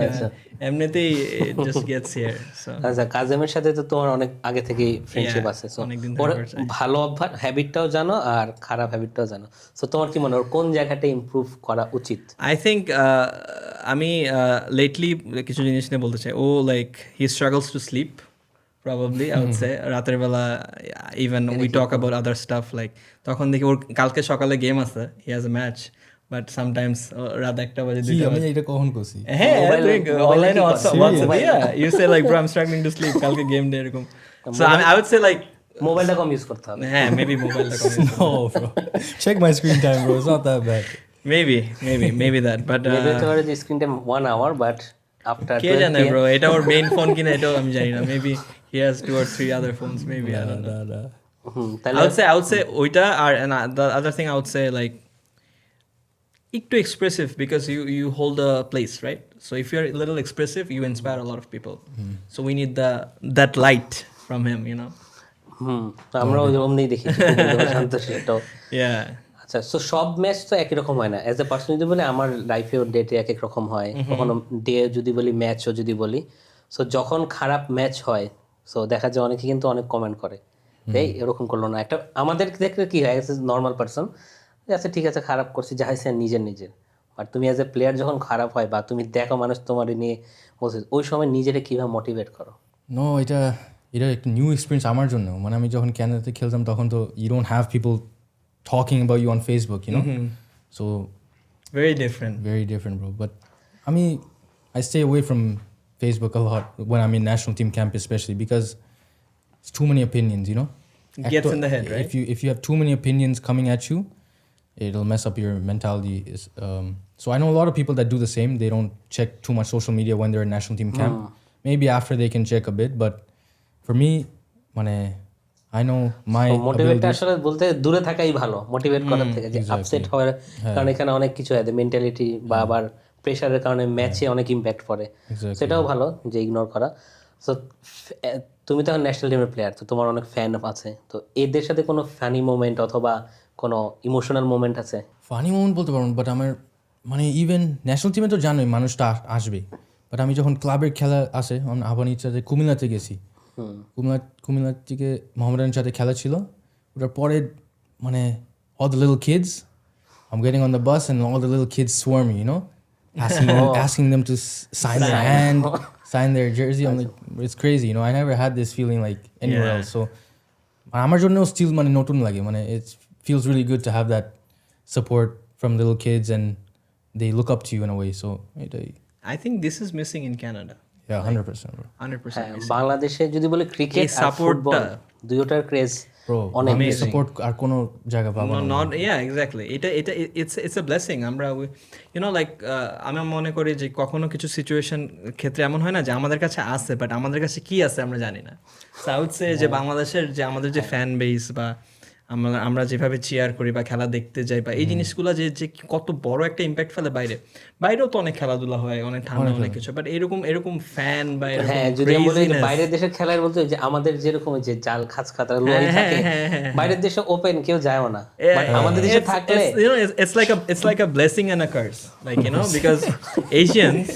এমনিতেই it just gets here. So আচ্ছা, কাজেমের সাথে তো তোমার অনেক আগে থেকেই ফ্রেন্ডশিপ Yeah, আছে। সো অনেকদিন ওর ধরে পরিচয়। ভালো অভ্যাস হ্যাবিটটাও জানো আর খারাপ হ্যাবিটটাও জানো। সো তোমার কি মনে হয় ওর কোন জায়গাটা ইমপ্রুভ করা উচিত? I think আমি lately কিছু জিনিস নিয়ে বলতে চাই। ও like he struggles to sleep probably, I would say. রাতের বেলা even we talk about other stuff, like তখন দেখি ওর কালকে সকালে গেম আছে, he has a match, but sometimes রাত 1টা বাজে, কি 2টা আমি বাজে, এটা কখন করছি? হ্যাঁ Mobile- অনলাইনে কি WhatsApp, করে? yeah, you say like bro I'm struggling to sleep, কালকে গেম ডে এরকম। So I would say like মোবাইলটা কম ইউজ করতে হবে। হ্যাঁ maybe মোবাইলটা কম No, bro. Check my screen time, bro. It's not that bad. maybe that, but maybe হতে পারে যে screen time 1 hour, but after কে জানে ব্রো, এটা ওর মেইন ফোন কিনা এটাও আমি জানি না, maybe he has 2 or 3 other phones, maybe, I don't know. তাহলে I would say ওইটা, আর the other thing I would say like একটু expressive, because you hold a place, right? So if you're a little expressive, you inspire a lot of people. So we need that light from him, you know. আমরা ওরকমই দেখি শান্তশিষ্ট। Yeah. আচ্ছা, সো সব ম্যাচ তো একই রকম হয় না। অ্যাজ এ পার্সন যদি বলি, আমার লাইফেও ডেটে এক এক রকম হয়। কখনো ডে যদি বলি, ম্যাচও যদি বলি, সো যখন খারাপ ম্যাচ হয়, সো দেখা যায় অনেকে কিন্তু অনেক কমেন্ট করে, এই এরকম করলো না। একটা আমাদের দেখলে কি হয়, নর্মাল পার্সন, আচ্ছা ঠিক আছে খারাপ করছি, যা হয়েছে নিজের। আর তুমি অ্যাজ এ প্লেয়ার যখন খারাপ হয়, বা তুমি দেখো মানুষ তোমার নিয়ে বলছে, ওই সময় নিজেকে কীভাবে মোটিভেট করো? No, এটা একটা নিউ এক্সপিরিয়েন্স আমার জন্য। মানে আমি যখন ক্যানাডাতে খেলতাম তখন তো you don't have people talking about you on Facebook, you know. So Very different. very different, bro. But I stay away from Facebook a lot when I'm in national team camp, especially because it's too many opinions, you know. Gets in the head, right? If you have too many opinions coming at you, it'll mess up your mentality. So I know a lot of people that do the same. They don't check too much social media when they're in national team camp. Maybe after they can check a bit, but for me, I know my মোটিভেটটা abilities. আসলে বলতে দূরে থাকাই ভালো মোটিভেট করার থেকে, যে আপসেট হওয়ার কারণ এখানে অনেক কিছু হয়, মেন্টালিটি বা আবার প্রেশারের কারণে ম্যাচে অনেক ইম্প্যাক্ট পড়ে। Exactly. সেটাও ভালো যে ইগনোর করা। সো তুমি তো ন্যাশনাল টিমের প্লেয়ার, তো তোমার অনেক ফ্যান আছে, তো এদের সাথে কোনো ফানি মোমেন্ট অথবা কোনো ইমোশনাল মোমেন্ট আছে? ফানি মোমেন্ট বলতে পারবো, বাট আমার ইভেন ন্যাশনাল টিমে তো জানোই মানুষটা আসবে, বাট আমি যখন ক্লাবের খেলা আসে আবার ইচ্ছা যে কুমিল্লাতে গেছি, কুমিল্লা থেকে মোহামেডানের সাথে খেলা ছিল, ওটার পরে মানে all the little kids, I'm getting on the bus and all the little kids swarm me, you know, asking them to sign their hand, sign their jersey. I'm like, it's crazy, you know. I never had this feeling like anywhere Yeah. else. So আমার জন্য still মানে নতুন লাগে, মানে it feels really good to have that support from little kids and they look up to you in a way. So I think this is missing in Canada. yeah, 100%, bro. 100% হ্যাঁ, missing. বাংলাদেশে যদি বলি ক্রিকেট এই আর সাপোর্টটা ফুটবল দুটোটার ক্রেজ Bro, অনেক আমি বেশি। support আর কোনো জায়গা পাবো No, না। not yeah, exactly. It's a blessing. আমরা you know like আমি মনে করি যে কখনো কিছু সিচুয়েশন ক্ষেত্রে এমন হয় না যে আমাদের কাছে আছে বাট আমাদের কাছে কি আছে আমরা জানি না। সো আই উড সে যে বাংলাদেশের যে আমাদের যে ফ্যান বেস বা আমরা যেভাবে চিয়ার করি বা খেলা দেখতে যাই বা এই জিনিসগুলো যে কত বড় একটা ইম্প্যাক্ট ফেলে বাইরেও তো অনেক খেলাধুলা হয়, অনেক ঠান্ডা অনেক কিছু, বাট এরকম ফ্যান বা এরকম হ্যাঁ, যদি আমি বলি যে craziness- বাইরের দেশের খেলার বলতে যে আমাদের যেরকম ওই যে জাল খাঁচ খাতরা লোহাই থাকে, বাইরের দেশে ওপেন কেউ যায়ও না, বাট আমাদের দেশে থাকলে you know, it's like a blessing and a curse, like, you know, because Asians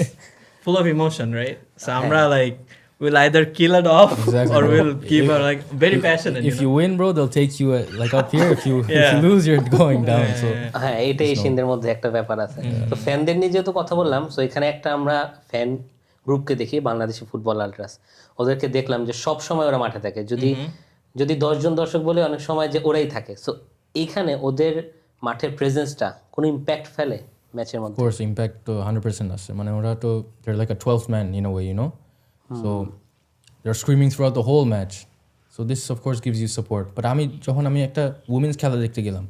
full of emotion, right? So amra like we'll either kill it off Exactly, or bro. we'll keep like very passionate. If you win, bro, they'll take you like up here. If you Yeah. lose, you're going down. So হ্যাঁ, এইটাই এশিয়ানদের মধ্যে একটা ব্যাপার আছে। তো ফ্যানদের নিয়ে যেহেতু কথা বললাম, সো এখানে একটা আমরা ফ্যান গ্রুপকে দেখি, বাংলাদেশি ফুটবল আলট্রাস। ওদেরকে দেখলাম যে সব সময় ওরা মাঠে থাকে, যদি 10 জন দর্শক বলে অনেক সময় যে ওরাই থাকে। সো এইখানে ওদের মাঠের প্রেজেন্সটা কোনো ইম্প্যাক্ট ফেলে ম্যাচের of মধ্যে? course, impact to 100% আছে। মানে ওরা তো they're like a 12th man in a way, you know. So they're screaming throughout the whole match. So this of course gives you support. But যখন আমি একটা women's খেলা দেখতে গেলাম,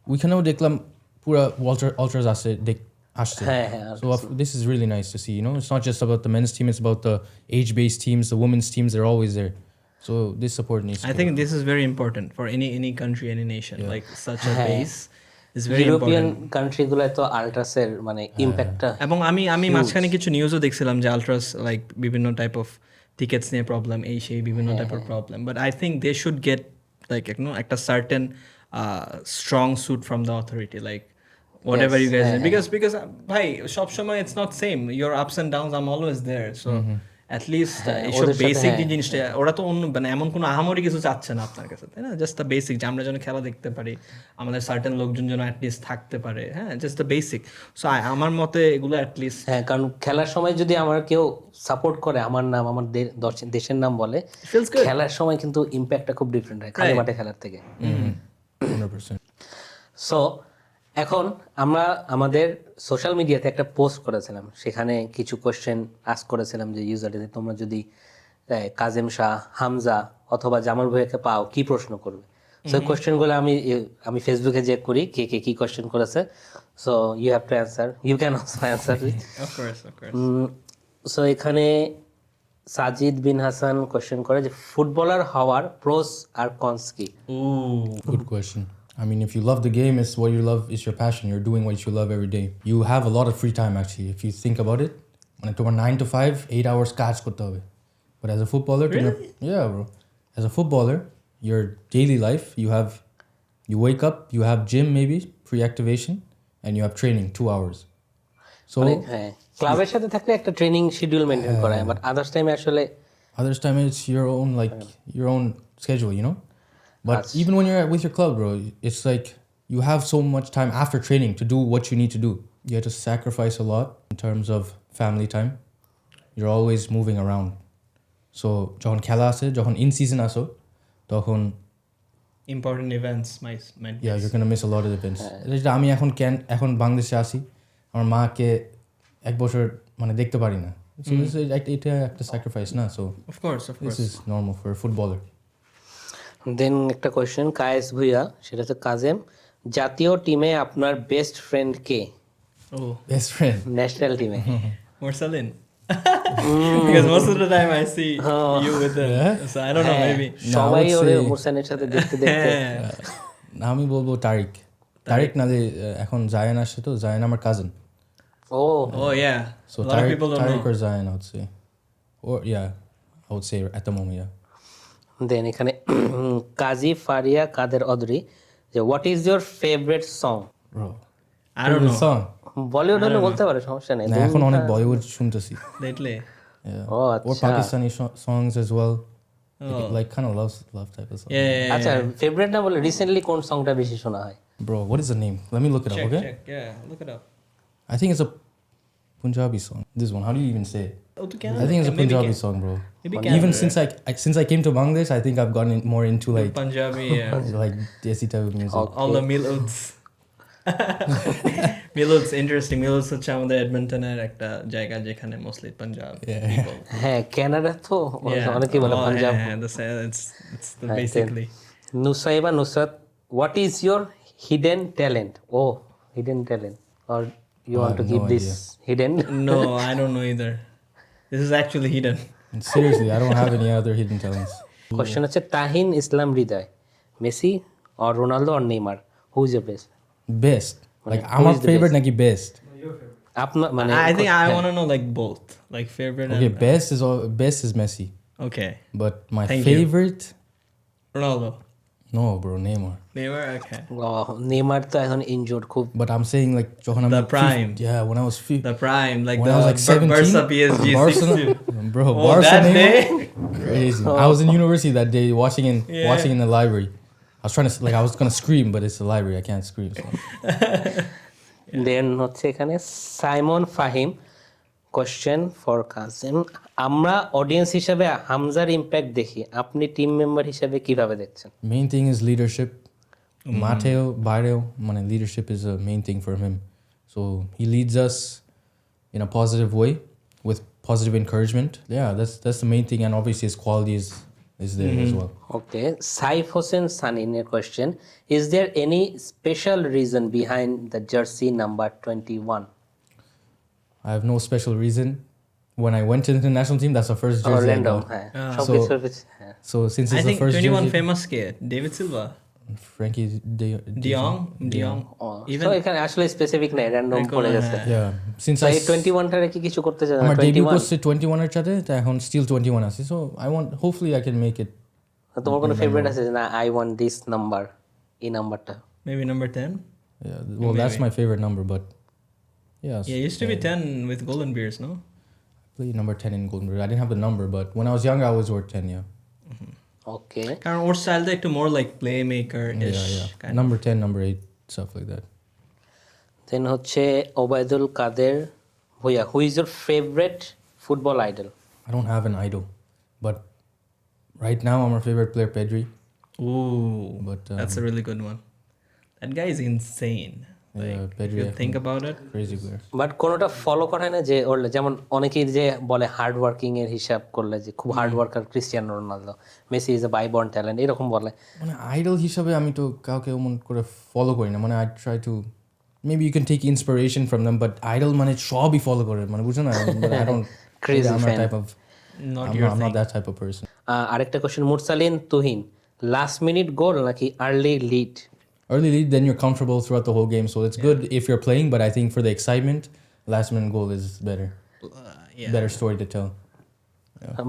ওইখানেও দেখলাম পুরা ultras আসছে। হ্যাঁ, হ্যাঁ, So this is really nice to see, you know. It's not just about the men's team, it's about the age-based teams, the women's teams, they're always there. So this support needs to I think this is very important for any country, any nation. Like such a base is very European important. কান্ট্রিগুলোয় তো আলট্রাসের মানে ইম্প্যাক্টটা এবং আমি মাঝখানে কিছু নিউজও দেখছিলাম যে আলট্রাস লাইক বিভিন্ন টাইপ অফ টিকেটস নিয়ে প্রবলেম, এই সেই বিভিন্ন টাইপের problem, but I think they should get like একটা certain strong suit from the authority, like whatever you guys, because ভাই সবসময় it's not same, your ups and downs I am always there, so at least এইসব বেসিক যে জিনিসটা ওরা তো অন্য মানে এমন কোনো আহামরি কিছু চাচ্ছে না আপনার কাছে, তাই না? জাস্ট দ্য বেসিক যে আমরা যেন খেলা দেখতে পারি, আমাদের সার্টেন লোকজন যেন অ্যাটলিস্ট থাকতে পারে, হ্যাঁ, জাস্ট দ্য বেসিক। সো আমার মতে এগুলো অ্যাটলিস্ট হ্যাঁ, কারণ খেলার সময় যদি আমার কেউ সাপোর্ট করে, আমার নাম আমার দেশের নাম বলে, feels good. খেলার সময় কিন্তু ইম্প্যাক্টটা খুব ডিফারেন্ট হয় খালি মাঠে খেলার থেকে। 100%. সো এখন আমরা আমাদের সোশ্যাল মিডিয়াতে একটা পোস্ট করেছিলাম, সেখানে কিছু কোয়েশ্চেন আস্ক করেছিলাম যে ইউজারদের তোমরা যদি কাজেম শাহ, হামজা অথবা জামাল ভাইয়াকে পাও কি প্রশ্ন করবে। সো কোয়েশ্চেনগুলো আমি ফেসবুকে চেক করি কে কি কোয়েশ্চেন করেছে। So you have to answer, you can also answer. Of course so এখানে সাজিদ বিন হাসান কোয়েশ্চেন করে যে ফুটবলার হওয়ার প্রোস আর কনস কি? Good question. I mean, if you love the game, it's what you love, it's your passion. You're doing what you love every day. You have a lot of free time, actually, if you think about it. Like, to 9 to 5, 8 hours কাজ করতে হবে. But as a footballer, yeah, bro. As a footballer, your daily life, you wake up, you have gym maybe, pre-activation, and you have training, 2 hours. So, হ্যাঁ, ক্লাবের সাথে থাকলে একটা ট্রেনিং শিডিউল মেনটেন করা হয়, বাট আদার্স টাইমে আসলে others time it's your own schedule, you know. But even when you're with your club, bro, it's like you have so much time after training to do what you need to do. You have to sacrifice a lot in terms of family time. You're always moving around. So যখন খেলা আসে, যখন in season আসো, তখন important events yeah, you're gonna miss a lot of events. যেটা আমি এখন বাংলাদেশে আসি, আমার মাকে এক বছর মানে দেখতে পারি না। So this is এটা একটা sacrifice না. So of course this is normal for a footballer. দেন একটা কোয়েশ্চেন কায়েস ভুইয়া, সেটা হচ্ছে কাজেম, জাতীয় টিমে আপনার বেস্ট ফ্রেন্ড কে? ও Best friend. ন্যাশনাল টিমে? Morsalin. Because most of the time I see you with them. So I don't know, maybe. সবাই would ওরে say- মুরসানের সাথে দেখতে দেখতে আমি বলবো তারিক নালে এখন জায়ান আসছে, তো জায়ান আমার cousin, O Oh yeah. so A lot of people don't Tariq know. or Zayan I would say, or yeah, I would say at the moment, yeah. দেন এখানে কাজী ফারিয়া কাদের অদরি, যে what is your favourite song? Bro, I don't know. song. Bollywood হলে বলতে পারে, সমস্যা নেই। না এখন অনেক বলিউড শুনতেছি lately. yeah. ও or আচ্ছা, Pakistani songs as well like kind of love type of song Yeah. আচ্ছা ফেভারিট না বলে রিসেন্টলি কোন সংটা বেশি শোনা হয়? bro what is the name let me look it up okay Check. Yeah, look it up. I think it's a Punjabi song this one how do you even say it Oh, to I Canada. think it's a Maybe Punjabi song bro maybe even Canada, since I came to Bangladesh I think I've gotten more into like Punjabi. Yeah. like desi type of music All the Milods. Milods interesting. Milods হচ্ছে আমাদের এডমন্টনের একটা জায়গা যেখানে মোস্টলি পাঞ্জাব people. হ্যাঁ কানাডা তো Yeah. অনেকেই বলে Oh, Punjab. yeah, it's the basically. Nusaiba Nusrat, what is your hidden talent? Oh hidden talent, or you want to have keep no this hidden? No, I don't know either. This is actually hidden. And seriously I don't have any other hidden talents question হচ্ছে Tahin Islam Hridoy, Messi or Ronaldo or Neymar, who is the best? best like আমার favorite naki best আপনার মানে I think I want to know like both, like favorite. okay And, best is Messi okay. but my Thank you. favorite Ronaldo. no bro Neymar Neymar. Okay. Neymar তো এখন ইনজুর্ড খুব। but I'm saying like যখন আমি The prime. yeah when I was The prime, like when the I was like 17 Barca PSG Barcelona 16. bro Oh, Barca that Neymar, day. crazy I was in university that day watching in the library I was trying to like I was gonna scream but it's a library I can't scream so. দেন হচ্ছে এখানে Simon Fahim, question for Kazim, আমরা অডিয়েন্স হিসেবে হামজার ইম্প্যাক্ট দেখি, আপনি টিম মেম্বার হিসেবে কিভাবে দেখছেন? Main thing is leadership. Mateo, Barrio, leadership is a main thing for him. So he leads us in a positive way with positive encouragement. Yeah, that's the main thing, and obviously his quality is there as well. Okay, Saif Hossain সানিনের question, is there any special reason behind the jersey number 21? I have no special reason. When I went into the national team, that's the first jersey I Orlando, got. হ্যাঁ So- সব কিছুর পিছনে, হ্যাঁ। So since I it's the think first 21 jersey, famous kid, David Silva, Frankie De Jong, O, even তো এখানে আসলে স্পেসিফিক নাই, র্যান্ডম পড়ে গেছে। Yeah, since তো I এই 21টারে কি কিছু করতে চান? আমার debut 21 করছে 21 এর সাথে তা এখন still 21 আছে so I want hopefully I can make it তোমার কোনো ফেভারিট আছে যে না আই ওয়ান্ট দিস নাম্বার, এই নাম্বারটা? maybe number 10. yeah well that's my favorite number but yeah Yeah, it used to be 10 with Golden Bears, no? played number 10 in Golden Bear. I didn't have the number but when I was young I always wore 10 yeah ওকে, কারণ ওর স্টাইলটা একটু more like playmaker-ish. kind of. number 10 number 8 stuff like that then হচ্ছে Obaidul Kader Bhuiyan, who is your favourite football idol? I don't have an idol but right now I'm our favorite player Pedri Ooh, but that's a really good one. That guy is insane. Like, yeah if Pedri you I think about it. crazy player but কোনোটা ফলো করা হয় না যে ওর, যেমন অনেকেই যে বলে হার্ড ওয়ার্কিং এর হিসাব করলে যে খুব hard worker Cristiano Ronaldo, Messi is a by born talent, এরকম বলে। মানে আইডল হিসাবে আমি তো কাউকে এমন করে ফলো করি না মানে I try to maybe you can take inspiration from them but idol মানে সবই ফলো করে মানে বুঝছো না but I don't Crazy I'm fan. not type of Not I'm, your not, I'm thing. not that type of person আরেকটা কোশ্চেন, মুরসালিন তুহিন, লাস্ট মিনিট গোল নাকি early lead? early lead then you're comfortable throughout the whole game so it's good if you're playing but I think for the excitement last minute goal is better Yeah. better story to tell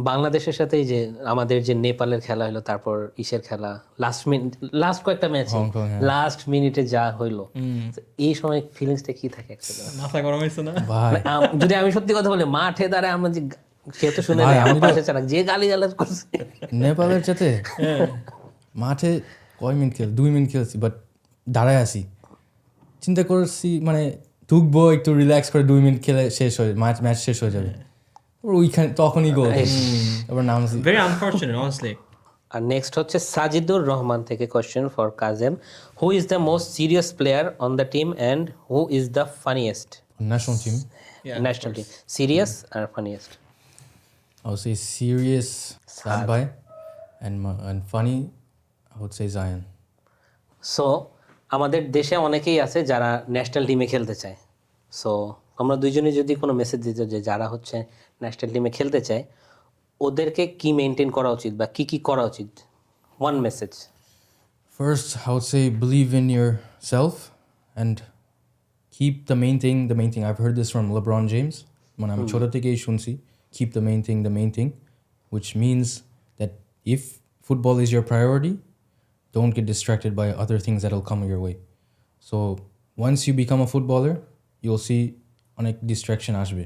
বাংলাদেশের সাথে এই যে আমাদের যে নেপালের খেলা হলো, তারপর ইসের খেলা, লাস্ট কয়েকটা ম্যাচ Hong Kong, হ্যাঁ। লাস্ট মিনিটে যা হইলো, তো এই সময় ফিলিংসটা কি থাকে actually? মাথা গরম হয়েছে না? ভাই যদি আমি সত্যি কথা বলি, মাঠে দাঁড়ায় আমরা যে, সে তো শুনে ভাই, নাই, আমি আমার তো- পাশে চালাক যে গালি গালাজ করছে, নেপালের সাথে মাঠে কয় মিনিট 2 মিনিট খেলছি বাট দাঁড়ায় আছি চিন্তা করছি মানে ঢুকবো একটু রিল্যাক্স করে 2 মিনিট খেলে শেষ হয়ে ম্যাচ শেষ হয়ে যাবে ওইখানে তখনই গোল তারপর নামছি Very unfortunate, honestly. আর নেক্সট হচ্ছে সাজিদুর রহমান থেকে question for Kazem, who is the most serious player on the team and who is the funniest? national team Yeah, national team, serious আর funniest. I would say serious Sad Bhai and funny I would say Zion so আমাদের দেশে অনেকেই আছে যারা ন্যাশনাল টিমে খেলতে চায়, সো আমরা দুইজনে যদি কোনো মেসেজ দিত যে যারা হচ্ছে ন্যাশনাল টিমে খেলতে চায় ওদেরকে কি মেনটেন করা উচিত বা কি কি করা উচিত, one message. first I would say believe in yourself and keep the main thing I've heard this from LeBron James মানে আমি ছোট থেকেই শুনছি keep the main thing which means that if football is your priority don't get distracted by other things that'll come your way so once you become a footballer you'll see অনেক distraction আসবে,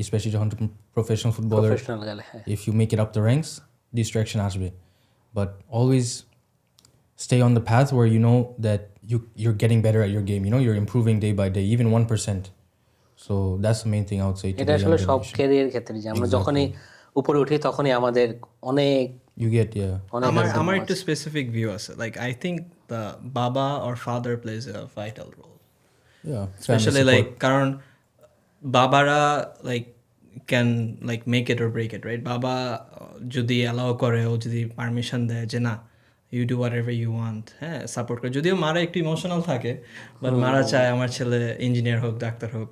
especially যখন তুমি professional footballer, প্রফেশনাল গেলে হ্যাঁ if you make it up the ranks, distraction আসবে. But always stay on the path where you know that you're getting better at your game. You know, you're improving day by day, even 1%. So that's the main thing I would say to এটা the আসলে young সব generation. ক্যারিয়ার ক্ষেত্রে যে আমরা যখনই উপরে উঠি তখনই আমাদের অনেক You get, yeah. অনেক আমার একটু স্পেসিফিক ভিউ আছে, like I think the baba or father plays a vital role, Yeah. Specially like কারণ বাবারা like can like make it or break it, right? বাবা যদি অ্যালাউ করে, ও যদি পারমিশন দেয় যে না you do whatever you want, হ্যাঁ সাপোর্ট করে, যদিও মারা একটু ইমোশনাল থাকে, বাট মারা চায় আমার ছেলে ইঞ্জিনিয়ার হোক, ডাক্তার হোক,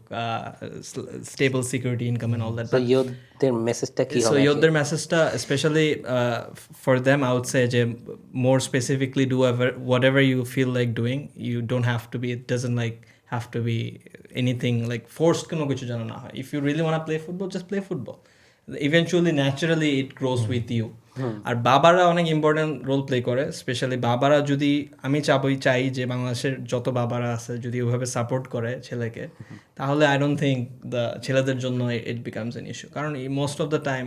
stable security income and all that. তো ইয়ুথদের মেসেজটা কি So হবে your message especially for them, I would say যে more specifically do whatever you feel like doing. You don't have to be, it doesn't like have to be anything like forced কোনো কিছু যেন না হয়. If you really want to play football, just play football. Eventually naturally it grows with you. আর বাবারা অনেক ইম্পর্টেন্ট রোল প্লে করে, স্পেশালি বাবারা যদি, আমি চাই যে বাংলাদেশের যত বাবারা আছে যদি ওইভাবে সাপোর্ট করে ছেলেকে, তাহলে আই ডোন্ট থিঙ্ক দ্য ছেলেদের জন্য ইট বিকামস এন ইস্যু, কারণ মোস্ট অফ দ্য টাইম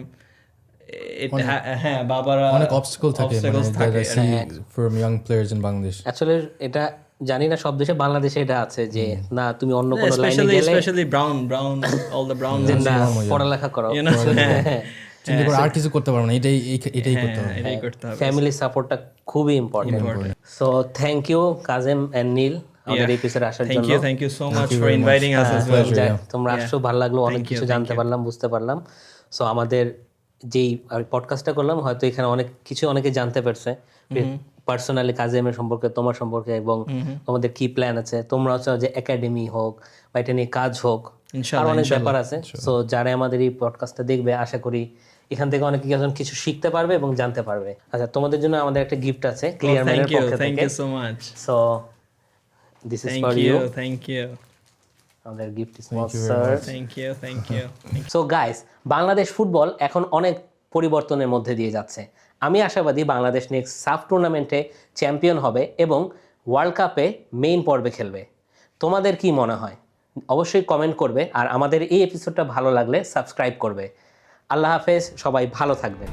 হ্যাঁ বাবারা অনেক obstacle থাকে obstacles মানে that I থাকে। see from young players in Bangladesh. Actually এটা জানি না সব দেশে, বাংলাদেশে এটা আছে যে না তুমি অন্য কোনো লাইনে গেলে specially brown all the brown যে না পড়ালেখা করো, you know, চিন্তা করে আর কিছু করতে পারবো না, এটাই করতে হবে. এটাই করতে হবে। ফ্যামিলি সাপোর্টটা খুবই important. So thank you Kazem and Neel আমাদের এপিসোডে আসার জন্য। Thank you so much for inviting us as well. Pleasure, yeah. তোমরা আসছো, ভালো লাগলো, অনেক কিছু জানতে পারলাম, বুঝতে পারলাম। সো আমাদের যেই পডকাস্টটা করলাম, হয়তো এখানে অনেক কিছু অনেকে জানতে পারছে পার্সোনালি কাজেমের সম্পর্কে, তোমার সম্পর্কে, এবং তোমাদের কি প্ল্যান আছে। তোমরা হচ্ছে যে একাডেমি হোক বা এটা নিয়ে কাজ হোক, আর অনেক ব্যাপার আছে। সো যারা আমাদের এই পডকাস্টটা দেখবে, আশা করি এখান থেকে অনেক কিছু শিখতে পারবে এবং জানতে পারবে। আচ্ছা, তোমাদের জন্য আমাদের একটা গিফট আছে ক্লিয়ার ম্যানের পক্ষ Thank থেকে। you so much. So this is for you. Thank you. আমাদের gift sponsor. Thank you. So guys, Bangladesh football এখন অনেক পরিবর্তনের মধ্যে দিয়ে যাচ্ছে। আমি আশাবাদী বাংলাদেশ নেক্সট সাফ টুর্নামেন্টে চ্যাম্পিয়ন হবে এবং ওয়ার্ল্ড কাপে মেইন পর্বে খেলবে। তোমাদের কি মনে হয়? অবশ্যই কমেন্ট করবে, আর আমাদের এই এপিসোডটা ভালো লাগলে সাবস্ক্রাইব করবে। আল্লাহ হাফেজ, সবাই ভালো থাকবেন।